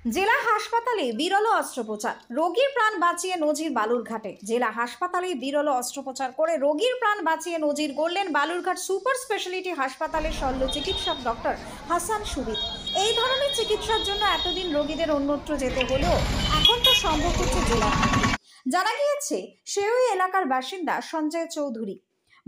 জেলা হাসপাতালে বিরল অস্ত্রোপচার, রোগীর প্রাণ বাঁচিয়ে নজির বালুরঘাটে। জেলা হাসপাতালে বিরল অস্ত্রোপচার করে রোগীর প্রাণ বাঁচিয়ে নজির গড়লেন বালুরঘাট সুপার স্পেশালিটি হাসপাতালের শল্য চিকিৎসক ডক্টর হাসান সুবিদ। এই ধরনের চিকিৎসার জন্য এতদিন রোগীদের অন্যত্র যেতে হলেও এখন তো সম্ভব হচ্ছে জেলার মধ্যে। জানা গিয়েছে সেই এলাকার বাসিন্দা সঞ্জয় চৌধুরী,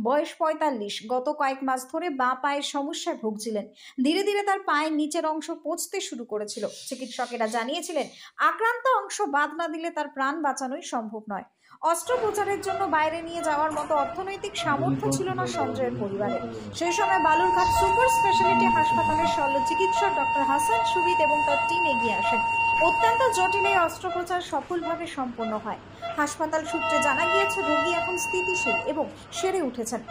বয়স ৪৫। গত কয়েক মাস ধরে বাঁ পায়ের সমস্যায় ভুগছিলেন। ধীরে ধীরে তার পায়ের নিচের অংশ পচতে শুরু করেছিল। চিকিৎসকেরা জানিয়েছিলেন আক্রান্ত অংশ বাদ না দিলে তার প্রাণ বাঁচানোই সম্ভব নয়। অস্ত্রোপচারের জন্য বাইরে নিয়ে যাওয়ার মতো অর্থনৈতিক সামর্থ্য ছিল না সঞ্জয়ের পরিবারের। সেই সময় বালুরঘাট সুপার স্পেশালিটি হাসপাতালের শল্য চিকিৎসক ডক্টর হাসান সুবিদ এবং তার টিম এগিয়ে আসেন। অত্যন্ত জটিল এই অস্ত্রোপচার সফলভাবে সম্পন্ন হয়। হাসপাতাল সূত্রে জানা গিয়েছে রোগী এখন স্থিতিশীল এবং সেরে উঠেছেন।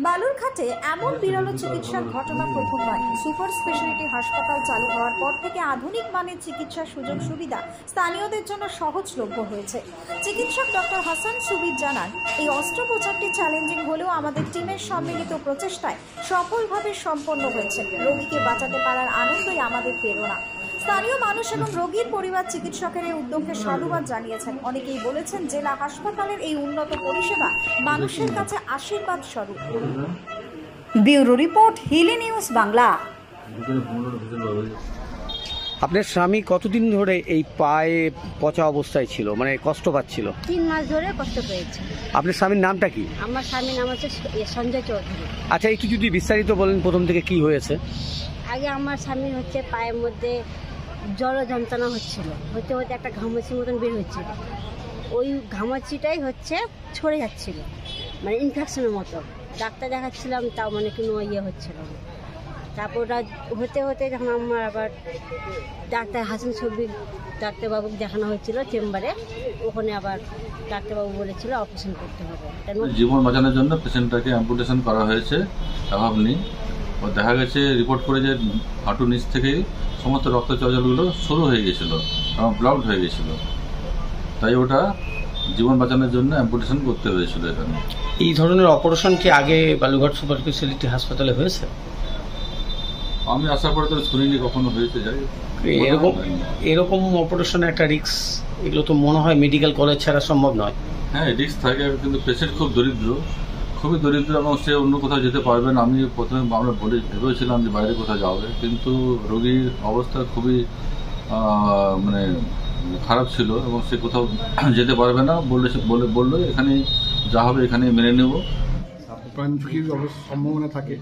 বালুরঘাটে এমন বিরল চিকিৎসার ঘটনা প্রথম নয়। সুপার স্পেশালিটি হাসপাতাল চালু হওয়ার পর থেকে আধুনিক মানের চিকিৎসার সুযোগ সুবিধা স্থানীয়দের জন্য সহজলভ্য হয়েছে। চিকিৎসক ডক্টর হাসান সুবিদ জানান, এই অস্ত্রোপচারটি চ্যালেঞ্জিং হলেও আমাদের টিমের সম্মিলিত প্রচেষ্টায় সফলভাবে সম্পন্ন হয়েছে। রোগীকে বাঁচাতে পারার আনন্দই আমাদের প্রেরণা। স্থানীয় মানুষ এবং রোগীর পরিবার চিকিৎসকের এই উদ্যোগকে সাধুবাদ জানিয়েছেন। অনেকেই বলেছেন জেলা হাসপাতালের এই উন্নত পরিষেবা মানুষের কাছে আশীর্বাদ স্বরূপ। Bureau report, Hili news Bangla. আপনার স্বামী কতদিন ধরে এই পায়ে পচা অবস্থায় ছিল, মানে কষ্ট পাচ্ছিল? 3 মাস ধরে কষ্ট পেয়েছে। আপনার স্বামীর নামটা কি? আমার স্বামীর নাম হচ্ছে সঞ্জয় চৌধুরী। আচ্ছা, একটু যদি বিস্তারিত বলেন প্রথম থেকে কি হয়েছে। আগে আমার স্বামীর হচ্ছে পায়ের মধ্যে জল যন্ত্রণা হচ্ছিল, হতে হতে একটা ঘামাচির মতন বের হচ্ছিল। ওই ঘামাচিটাই হচ্ছে ছড়ে যাচ্ছিল, মানে ইনফেকশনের মতো। ডাক্তার দেখাচ্ছিলাম, তাও মানে কোনো ইয়ে হচ্ছিল না। তারপর ওটা হতে হতে যখন আমার আবার ডাক্তার হাসান সুবিদ ডাক্তারবাবুকে দেখানো হয়েছিল চেম্বারে, ওখানে আবার ডাক্তারবাবু বলেছিল অপারেশন করতে হবে। জীবন বাঁচানোর জন্য পেশেন্টটাকে অ্যাম্পুটেশন করা হয়েছে। আপনি দেখা গেছে রিপোর্ট করে যে হাঁটু নিচ থেকে সমস্ত রক্ত চলাচলগুলো শুরু হয়ে গেছিল এবং ব্লকড হয়ে গেছিল, তাই ওটা জীবন বাঁচানোর জন্য অ্যাম্পুটেশন করতে হয়েছিল। এখানে এই ধরনের অপারেশন কি আগে বালুরঘাট সুপার স্পেশালিটি হাসপাতালে হয়েছে? আমি আশা করি তো শুনিনি কখনো হয়েছে। যাই এরকম অপারেশনে একটা রিস্ক, এগুলো তো মনে হয় মেডিকেল কলেজ ছাড়া সম্ভব নয়। হ্যাঁ, রিস্ক থাকে, কিন্তু পেশেন্ট খুব দরিদ্র, খুবই দরিদ্র এবং সে অন্য কোথাও যেতে পারবে না। আমি প্রথমে আমরা ভেবেছিলাম যে বাইরে কোথাও যাবে, কিন্তু রোগীর অবস্থা খুবই মানে খারাপ ছিল এবং সে কোথাও যেতে পারবে না। বললো এখানে যা হবে এখানে মেনে নেব। প্রাণ ঝুঁকির সম্ভাবনা থাকে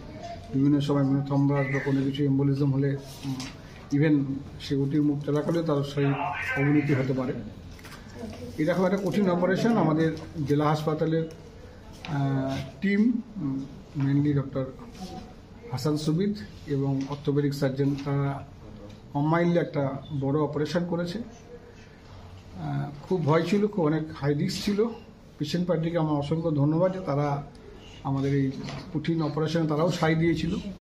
বিভিন্ন সময়, থ্রম্বাস বা কোনো কিছু এম্বোলিজম হলে, ইভেন সে ওটির মুখ চলাকালে তার শরীর অবনতি হতে পারে। এরকম একটা কঠিন অপারেশন আমাদের জেলা হাসপাতালের team, mainly doctor Hasan Subid এবং অর্থোপেডিক সার্জন, তারা কম্বাইনলি একটা বড় অপারেশন করেছে। খুব ভয় ছিল, খুব অনেক হাই রিস্ক ছিল। পেশেন্ট পার্টিকে আমার অসংখ্য ধন্যবাদ যে তারা আমাদের এই কঠিন অপারেশনে তারাও সাই দিয়েছিল।